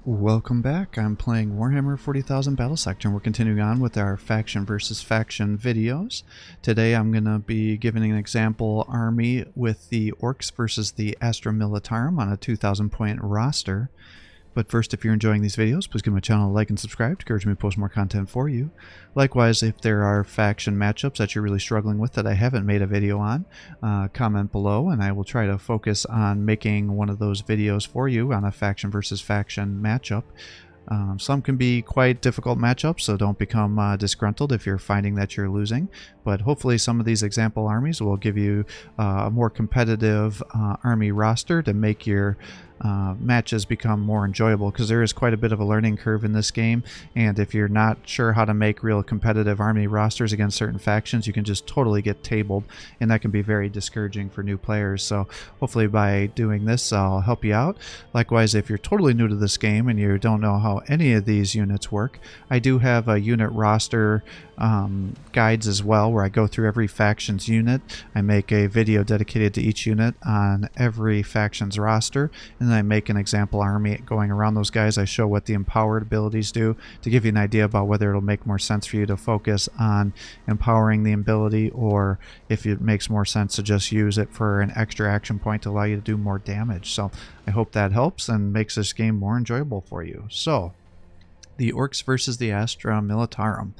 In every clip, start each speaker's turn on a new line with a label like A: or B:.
A: Welcome back. I'm playing Warhammer 40,000 Battlesector, and we're continuing on with our faction versus faction videos. Today I'm going to be giving an example army with the Orks versus the Astra Militarum on a 2,000 point roster. But first, if you're enjoying these videos, please give my channel a like and subscribe to encourage me to post more content for you. Likewise, if there are faction matchups that you're really struggling with that I haven't made a video on, comment below and I will try to focus on making one of those videos for you on a faction versus faction matchup. Some can be quite difficult matchups, so don't become disgruntled if you're finding that you're losing. But hopefully some of these example armies will give you a more competitive army roster to make your matches become more enjoyable, because there is quite a bit of a learning curve in this game, and if you're not sure how to make real competitive army rosters against certain factions, you can just totally get tabled, and that can be very discouraging for new players. So hopefully by doing this I'll help you out. Likewise, if you're totally new to this game and you don't know how any of these units work, I do have a unit roster guides as well, where I go through every faction's unit. I make a video dedicated to each unit on every faction's roster, and then I make an example army going around those guys. I show what the empowered abilities do to give you an idea about whether it'll make more sense for you to focus on empowering the ability, or if it makes more sense to just use it for an extra action point to allow you to do more damage. So I hope that helps and makes this game more enjoyable for you. So the Orks versus the Astra Militarum.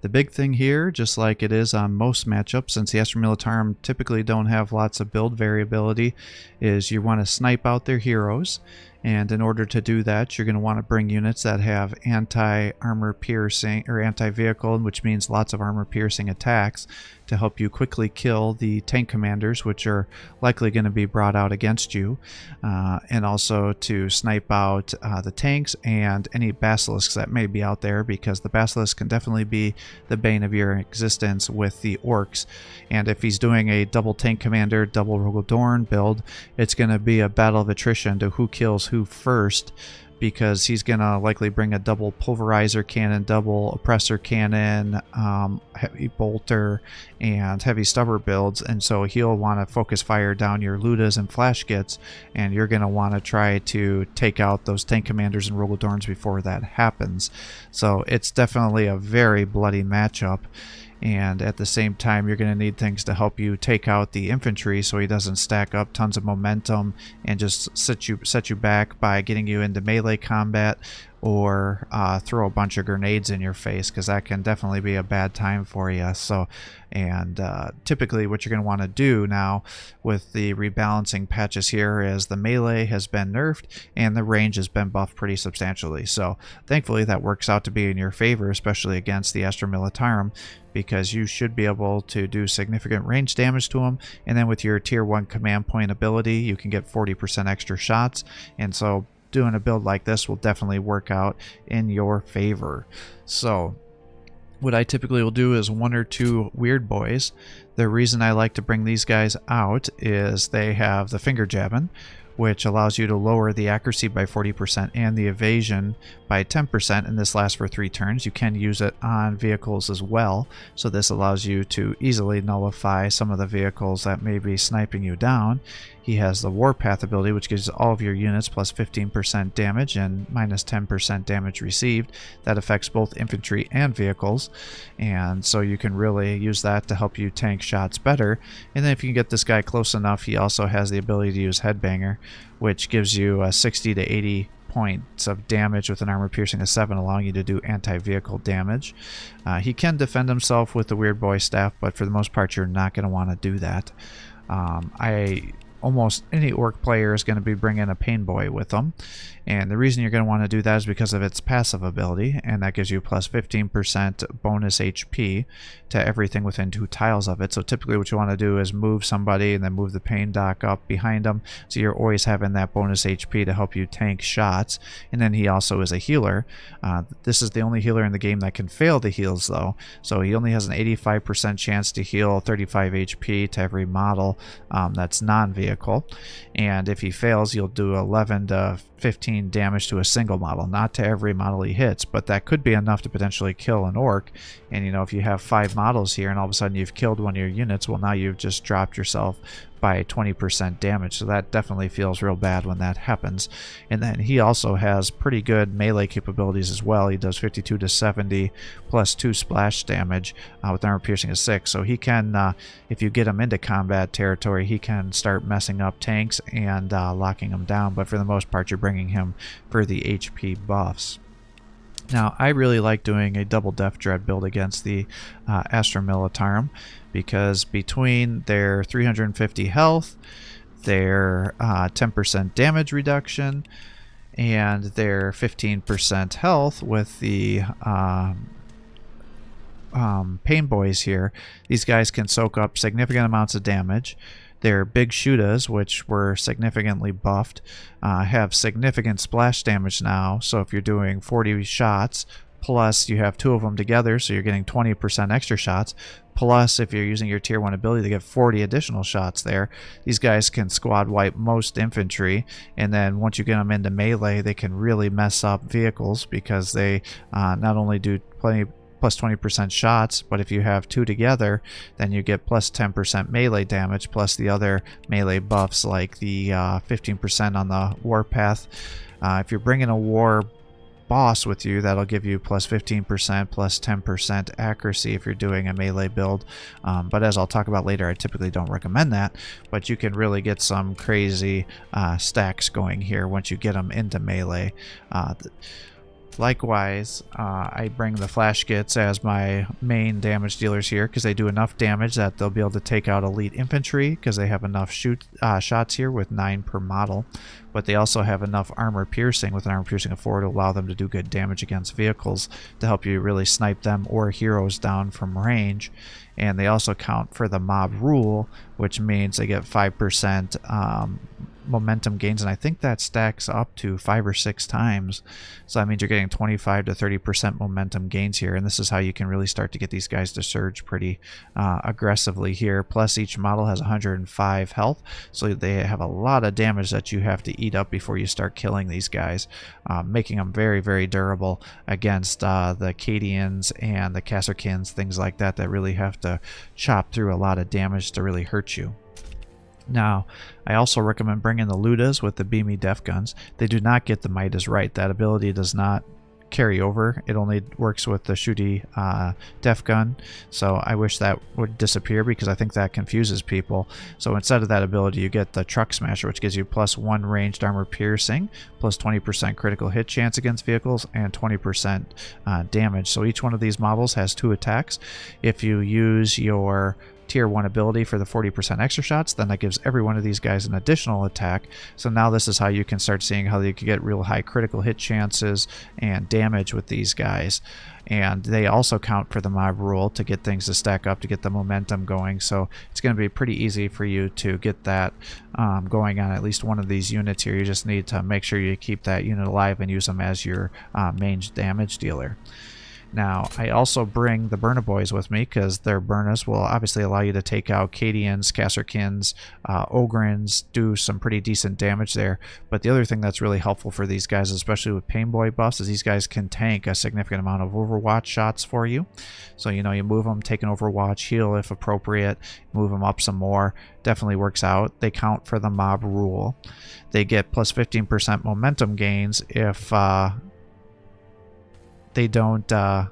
A: The big thing here, just like it is on most matchups, since the Astra Militarum typically don't have lots of build variability, is you want to snipe out their heroes. And in order to do that, you're going to want to bring units that have anti-armor piercing, or anti-vehicle, which means lots of armor piercing attacks, to help you quickly kill the tank commanders, which are likely going to be brought out against you, and also to snipe out the tanks and any basilisks that may be out there, because the basilisk can definitely be the bane of your existence with the Orks. And if he's doing a double tank commander, double Rogodorn build, it's going to be a battle of attrition to who kills who first, because he's gonna likely bring a double pulverizer cannon, double oppressor cannon, heavy bolter, and heavy stubber builds, and so he'll want to focus fire down your Ludas and flash gets, and you're gonna want to try to take out those tank commanders and Rogodorns before that happens. So it's definitely a very bloody matchup. And at the same time, you're going to need things to help you take out the infantry so he doesn't stack up tons of momentum and just set you back by getting you into melee combat, or throw a bunch of grenades in your face, because that can definitely be a bad time for you. So, and typically what you're going to want to do now with the rebalancing patches here is the melee has been nerfed and the range has been buffed pretty substantially. So thankfully that works out to be in your favor, especially against the Astra Militarum, because you should be able to do significant range damage to them, and then with your tier 1 command point ability you can get 40% extra shots, and so doing a build like this will definitely work out in your favor. So what I typically will do is 1 or 2 weird boys. The reason I like to bring these guys out is they have the finger jabbing, which allows you to lower the accuracy by 40% and the evasion by 10%, and this lasts for 3 turns. You can use it on vehicles as well, so this allows you to easily nullify some of the vehicles that may be sniping you down. He has the Warpath ability, which gives all of your units plus 15% damage and minus 10% damage received. That affects both infantry and vehicles, and so you can really use that to help you tank shots better. And then if you can get this guy close enough, he also has the ability to use Headbanger, which gives you 60 to 80 points of damage with an armor piercing of 7, allowing you to do anti-vehicle damage. He can defend himself with the Weird Boy staff, but for the most part you're not going to want to do that. Almost any Ork player is going to be bringing a Pain Boy with them, and the reason you're going to want to do that is because of its passive ability, and that gives you plus 15% bonus HP to everything within 2 tiles of it. So typically what you want to do is move somebody and then move the Pain Dock up behind them, so you're always having that bonus HP to help you tank shots. And then he also is a healer. This is the only healer in the game that can fail the heals though, so he only has an 85% chance to heal 35 HP to every model that's non-vehicle, and if he fails you'll do 11 to 15 damage to a single model, not to every model he hits, but that could be enough to potentially kill an orc. And you know, if you have 5 models here and all of a sudden you've killed one of your units, well, now you've just dropped yourself by 20% damage, so that definitely feels real bad when that happens. And then he also has pretty good melee capabilities as well. He does 52 to 70 plus 2 splash damage with armor piercing of 6, so he can, if you get him into combat territory, he can start messing up tanks and locking them down, but for the most part you're bringing him for the HP buffs. Now, I really like doing a double Death Dread build against the Astra Militarum, because between their 350 health, their 10% damage reduction, and their 15% health with the Pain Boys here, these guys can soak up significant amounts of damage. Their big shootas, which were significantly buffed, have significant splash damage now. So if you're doing 40 shots, plus you have 2 of them together, so you're getting 20% extra shots. Plus, if you're using your tier 1 ability to get 40 additional shots there, these guys can squad wipe most infantry. And then once you get them into melee, they can really mess up vehicles, because they not only do plus 20% shots, but if you have 2 together, then you get plus 10% melee damage, plus the other melee buffs like the 15% on the warpath. If you're bringing a war boss with you, that'll give you plus 15% plus 10% accuracy if you're doing a melee build, but as I'll talk about later, I typically don't recommend that, but you can really get some crazy stacks going here once you get them into melee. Likewise, I bring the Flash Gits as my main damage dealers here, because they do enough damage that they'll be able to take out elite infantry, because they have enough shots here with 9 per model. But they also have enough armor piercing with an armor piercing of 4 to allow them to do good damage against vehicles, to help you really snipe them or heroes down from range. And they also count for the mob rule, which means they get 5% momentum gains, and I think that stacks up to 5 or 6 times. So that means you're getting 25 to 30% momentum gains here, and this is how you can really start to get these guys to surge pretty aggressively here. Plus, each model has 105 health, so they have a lot of damage that you have to eat up before you start killing these guys, making them very, very durable against the Cadians and the Kasserkins, things like that, that really have to chop through a lot of damage to really hurt you. Now, I also recommend bringing the Ludas with the Beamy Def Guns. They do not get the Might is Right. That ability does not carry over. It only works with the Shooty Def Gun. So I wish that would disappear, because I think that confuses people. So instead of that ability, you get the Truck Smasher, which gives you plus 1 ranged armor piercing, plus 20% critical hit chance against vehicles, and 20% damage. So each one of these models has 2 attacks. If you use your tier 1 ability for the 40% extra shots, then that gives every one of these guys an additional attack. So now this is how you can start seeing how you can get real high critical hit chances and damage with these guys. And they also count for the mob rule to get things to stack up, to get the momentum going. So it's going to be pretty easy for you to get that going on at least one of these units here. You just need to make sure you keep that unit alive and use them as your main damage dealer. Now, I also bring the Burna Boys with me, because their Burnas will obviously allow you to take out Cadians, Kasserkins, Ogrins, do some pretty decent damage there. But the other thing that's really helpful for these guys, especially with Pain Boy buffs, is these guys can tank a significant amount of Overwatch shots for you. So, you know, you move them, take an Overwatch, heal if appropriate, move them up some more. Definitely works out. They count for the mob rule. They get plus 15% momentum gains if they don't end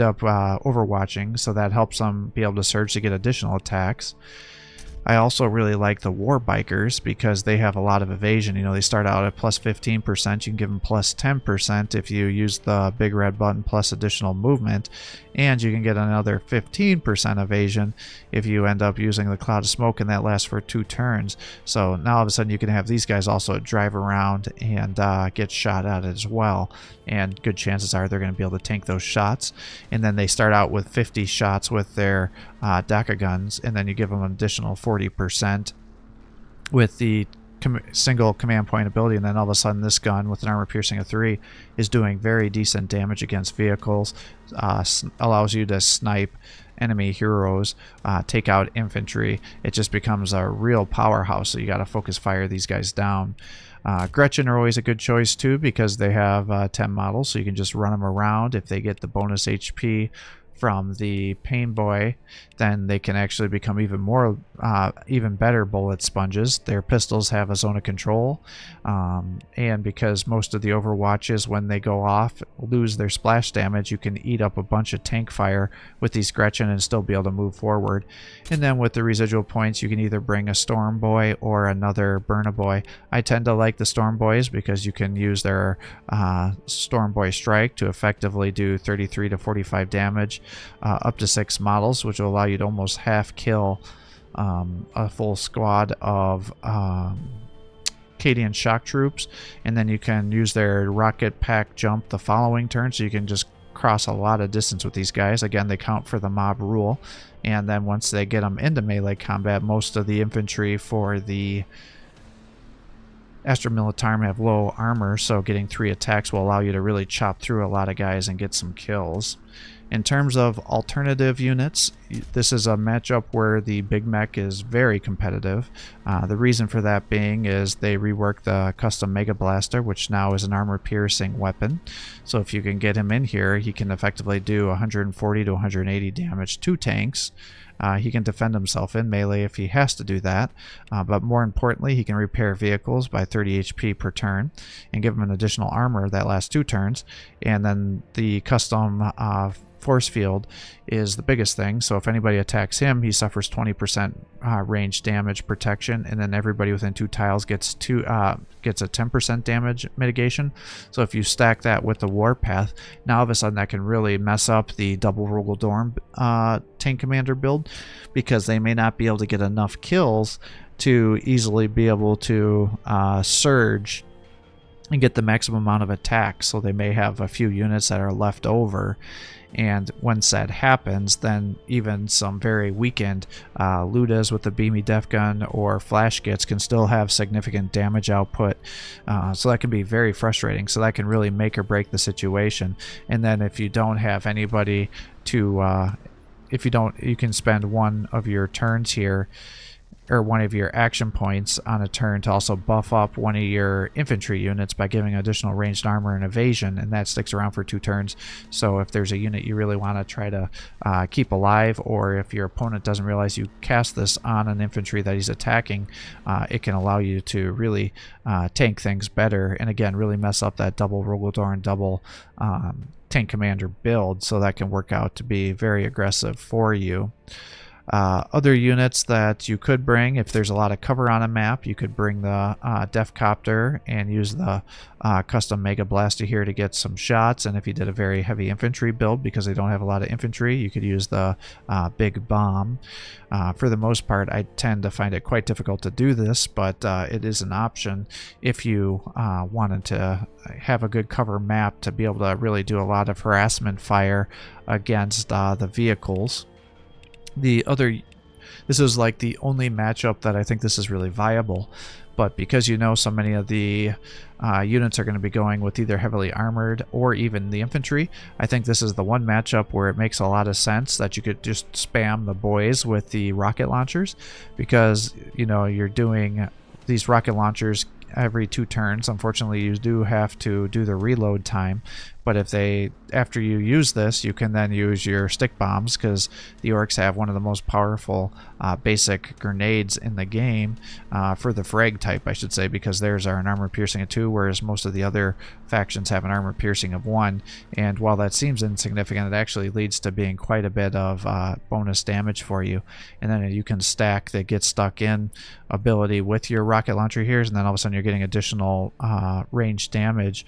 A: up overwatching, so that helps them be able to surge to get additional attacks. I also really like the War Bikers, because they have a lot of evasion. You know, they start out at plus 15%. You can give them plus 10% if you use the big red button plus additional movement. And you can get another 15% evasion if you end up using the Cloud of Smoke, and that lasts for 2 turns. So now all of a sudden you can have these guys also drive around and get shot at as well. And good chances are they're going to be able to tank those shots. And then they start out with 50 shots with their DACA guns, and then you give them an additional 40% with the single command point ability, and then all of a sudden this gun with an armor piercing of 3 is doing very decent damage against vehicles, allows you to snipe enemy heroes, take out infantry. It just becomes a real powerhouse, so you got to focus fire these guys down. Gretchen are always a good choice too, because they have 10 models, so you can just run them around. If they get the bonus HP from the Pain Boy, then they can actually become even better bullet sponges. Their pistols have a zone of control, and because most of the Overwatches, when they go off, lose their splash damage, you can eat up a bunch of tank fire with these Gretchen and still be able to move forward. And then with the residual points, you can either bring a Storm Boy or another Burna Boy. I tend to like the Storm Boys because you can use their Storm Boy Strike to effectively do 33 to 45 damage, up to 6 models, which will allow you to almost half kill a full squad of Cadian shock troops. And then you can use their rocket pack jump the following turn, so you can just cross a lot of distance with these guys. Again, they count for the mob rule, and then once they get them into melee combat, most of the infantry for the Astra Militarum have low armor, so getting 3 attacks will allow you to really chop through a lot of guys and get some kills. In terms of alternative units, this is a matchup where the Big Mech is very competitive. The reason for that being is they reworked the custom Mega Blaster, which now is an armor-piercing weapon. So if you can get him in here, he can effectively do 140 to 180 damage to tanks. He can defend himself in melee if he has to do that, but more importantly, he can repair vehicles by 30 HP per turn and give him an additional armor that lasts 2 turns. And then the custom force field is the biggest thing, so if anybody attacks him, he suffers 20% range damage protection, and then everybody within 2 tiles gets a 10% damage mitigation. So if you stack that with the Warpath, now all of a sudden that can really mess up the double Rogaldorn tank commander build, because they may not be able to get enough kills to easily be able to surge and get the maximum amount of attack. So they may have a few units that are left over, and once that happens, then even some very weakened Ludas with the Beamy Def Gun or Flash Gits can still have significant damage output. So that can be very frustrating. So that can really make or break the situation. And then if you don't have anybody to, you can spend one of your turns here, or one of your action points on a turn, to also buff up one of your infantry units by giving additional ranged armor and evasion, and that sticks around for 2 turns. So if there's a unit you really want to try to keep alive, or if your opponent doesn't realize you cast this on an infantry that he's attacking, it can allow you to really tank things better, and again really mess up that double Rogaldorn, double tank commander build, so that can work out to be very aggressive for you. Other units that you could bring, if there's a lot of cover on a map, you could bring the Def Copter and use the custom Mega Blaster here to get some shots. And if you did a very heavy infantry build, because they don't have a lot of infantry, you could use the Big Bomb. For the most part, I tend to find it quite difficult to do this, but it is an option if you wanted to have a good cover map to be able to really do a lot of harassment fire against the vehicles. This is like the only matchup that I think this is really viable, but because so many of the units are going to be going with either heavily armored or even the infantry, I think this is the one matchup where it makes a lot of sense that you could just spam the boys with the rocket launchers, because you're doing these rocket launchers every 2 turns. Unfortunately, you do have to do the reload time, but after you use this, you can then use your stick bombs, because the Orks have one of the most powerful basic grenades in the game, for the frag type, I should say, because theirs are an armor piercing of 2, whereas most of the other factions have an armor piercing of 1. And while that seems insignificant, it actually leads to being quite a bit of bonus damage for you. And then you can stack the Get Stuck In ability with your rocket launcher here, and then all of a sudden you're getting additional range damage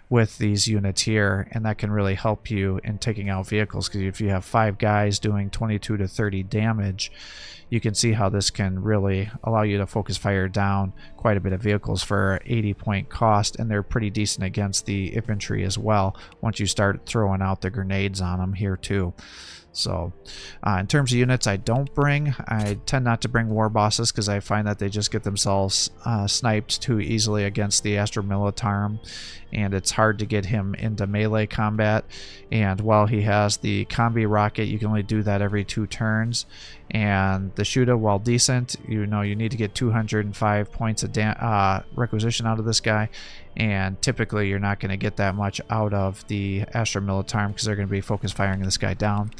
A: with these units here, and that can really help you in taking out vehicles, because if you have 5 guys doing 22 to 30 damage,
B: you can see how this can really allow you to focus fire down quite a bit of vehicles for 80 point cost, and they're pretty decent against the infantry as well once you start throwing out the grenades on them here too. So in terms of units I tend not to bring war bosses because I find that they just get themselves sniped too easily against the Astra Militarum, and it's hard to get him into melee combat. And while he has the combi rocket, you can only do that every 2 turns, and the Shuda, while decent, you need to get 205 points of requisition out of this guy, and typically you're not going to get that much out of the Astra Militarum because they're going to be focus firing this guy down.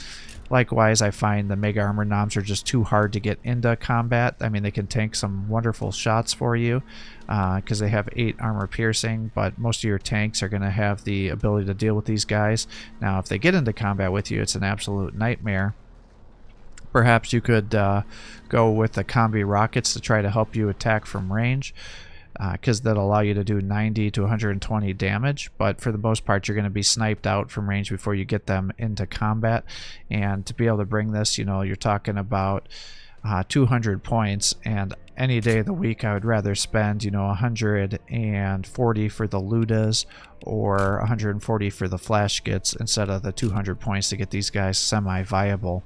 B: Likewise, I find the Mega Armor Noms are just too hard to get into combat. I mean, they can tank some wonderful shots for you because they have 8 armor piercing, but most of your tanks are going to have the ability to deal with these guys. Now, if they get into combat with you, it's an absolute nightmare. Perhaps you could go with the combi rockets to try to help you attack from range, because that'll allow you to do 90 to 120 damage, but for the most part you're going to be sniped out from range before you get them into combat. And to be able to bring this, you're talking about 200 points, and any day of the week I would rather spend 140 for the Ludas or 140 for the flash gits instead of the 200 points to get these guys semi-viable.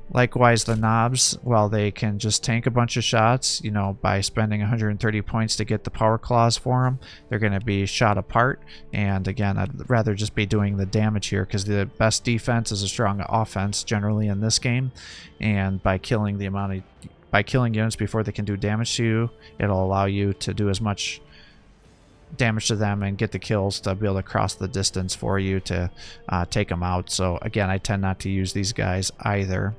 B: Likewise, the knobs, while they can just tank a bunch of shots, by spending 130 points to get the power claws for them, they're going to be shot apart. And again, I'd rather just be doing the damage here because the best defense is a strong offense generally in this game. And by killing units before they can do damage to you, it'll allow you to do as much damage to them and get the kills to be able to cross the distance for you to take them out. So again, I tend not to use these guys either.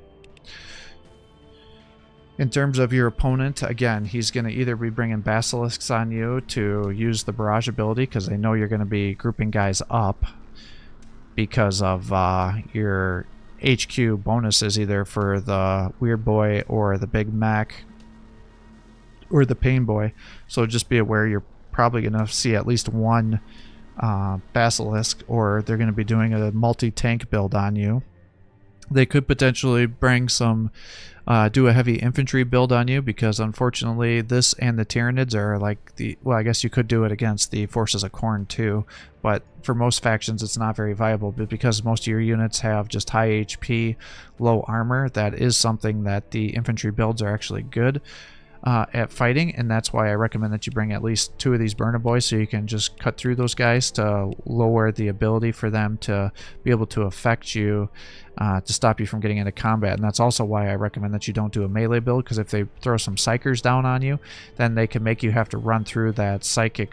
B: In terms of your opponent, again, he's going to either be bringing basilisks on you to use the barrage ability because they know you're going to be grouping guys up because of your HQ bonuses, either for the Weird Boy or the Big Mac or the Pain Boy. So just be aware you're probably going to see at least one basilisk, or they're going to be doing a multi-tank build on you. They could potentially bring some do a heavy infantry build on you because unfortunately this and the Tyranids are like I guess you could do it against the Forces of Khorne too, but for most factions it's not very viable. But because most of your units have just high HP, low armor, that is something that the infantry builds are actually good at fighting, and that's why I recommend that you bring at least 2 of these burner boys so you can just cut through those guys to lower the ability for them to be able to affect you, to stop you from getting into combat. And that's also why I recommend that you don't do a melee build, because if they throw some psychers down on you, then they can make you have to run through that psychic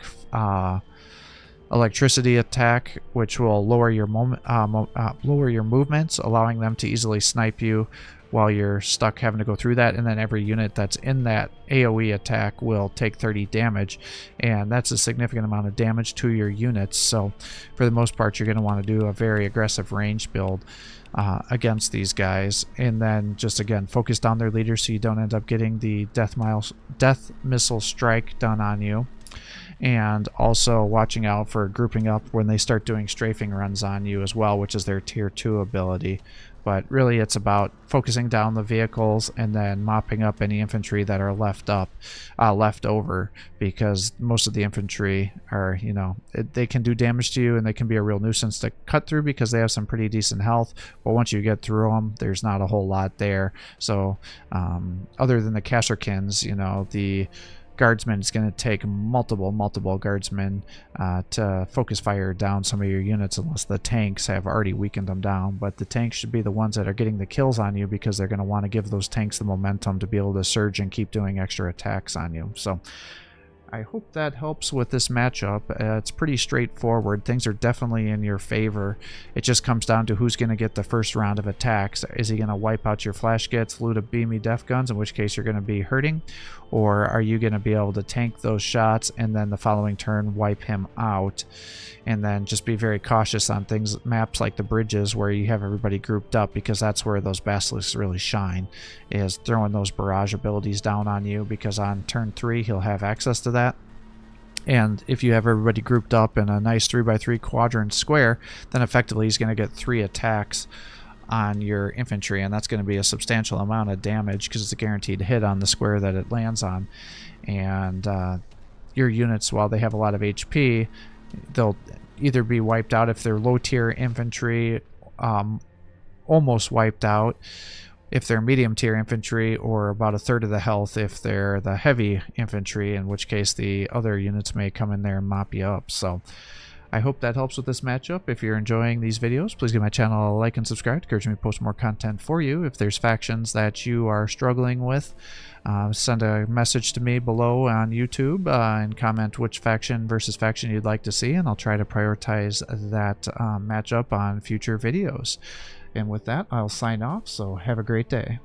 B: electricity attack, which will lower your movements, allowing them to easily snipe you while you're stuck having to go through that. And then every unit that's in that AoE attack will take 30 damage, and that's a significant amount of damage to your units. So for the most part you're going to want to do a very aggressive range build against these guys, and then just again focus down their leaders so you don't end up getting the death missile strike done on you. And also watching out for grouping up when they start doing strafing runs on you as well, which is their tier 2 ability. But really it's about focusing down the vehicles and then mopping up any infantry that are left over, because most of the infantry are, they can do damage to you and they can be a real nuisance to cut through because they have some pretty decent health. But once you get through them, there's not a whole lot there. So other than the Kasserkins, the guardsman is going to take multiple guardsmen to focus fire down some of your units, unless the tanks have already weakened them down. But the tanks should be the ones that are getting the kills on you, because they're going to want to give those tanks the momentum to be able to surge and keep doing extra attacks on you. So I hope that helps with this matchup. It's pretty straightforward. Things are definitely in your favor. It just comes down to who's going to get the first round of attacks. Is he going to wipe out your flash gets, loot a beamy def guns, in which case you're going to be hurting? Or are you going to be able to tank those shots and then the following turn wipe him out? And then just be very cautious on maps like the bridges where you have everybody grouped up, because that's where those basilisks really shine, is throwing those barrage abilities down on you, because on turn 3 he'll have access to that. And if you have everybody grouped up in a nice 3x3 quadrant square, then effectively he's going to get 3 attacks on your infantry, and that's going to be a substantial amount of damage because it's a guaranteed hit on the square that it lands on. And your units, while they have a lot of HP, they'll either be wiped out if they're low tier infantry, almost wiped out if they're medium tier infantry, or about a third of the health if they're the heavy infantry, in which case the other units may come in there and mop you up. So I hope that helps with this matchup. If you're enjoying these videos, please give my channel a like and subscribe to encourage me to post more content for you. If there's factions that you are struggling with, send a message to me below on YouTube and comment which faction versus faction you'd like to see, and I'll try to prioritize that matchup on future videos. And with that, I'll sign off, so have a great day.